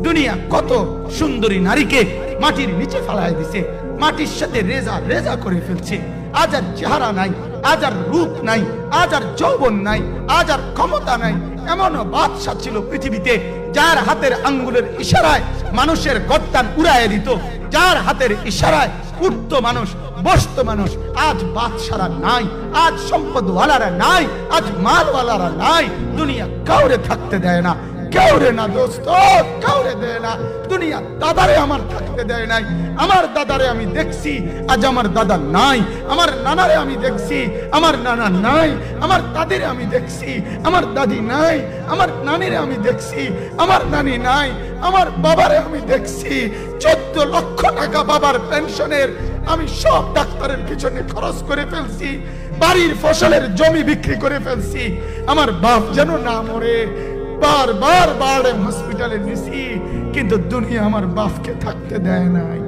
দুনিয়া কত সুন্দরী নারীকে মাটির নিচে ফেলায় দিছে, মাটির সাথে রেজা রেজা করে ফেলছে। আজ আর চেহারা নাই, আজ আর রূপ নাই, আজ আর যৌবন নাই, আজ আর ক্ষমতা নাই। এমনও বাদশা ছিল পৃথিবীতে যার হাতের আঙ্গুলের ইশারায় মানুষের গর্দান উড়াইয়া দিত, যার হাতের ইশারায় উঠত মানুষ, বসত মানুষ। আজ বাদশারা নাই, আজ সম্পদওয়ালারা নাই, আজ মালওয়ালারা নাই। দুনিয়া কাউরে থাকতে দেয় না, কাউরে না দোস্ত, কাউরে দেয় না। দুনিয়া দাদারে আমার থাকতে দেয় নাই। আমার দাদারে আমি দেখছি, আজ আমার দাদা নাই। আমার নানারে আমি দেখছি, আমার নানা নাই। আমার দাদিরে আমি দেখছি, আমার দাদি নাই। আমার নানিরে আমি দেখছি, আমার নানি নাই। আমার বাবারে আমি দেখছি, 14 লক্ষ টাকা বাবার পেনশনের আমি সব ডাক্তারের পিছনে খরচ করে ফেলছি, বাড়ির ফসলের জমি বিক্রি করে ফেলছি। আমার বাপ যেন না মরে বারবার হসপিটালে নিছি, কিন্তু দুনিয়া আমার বাপকে থাকতে দেয় নাই।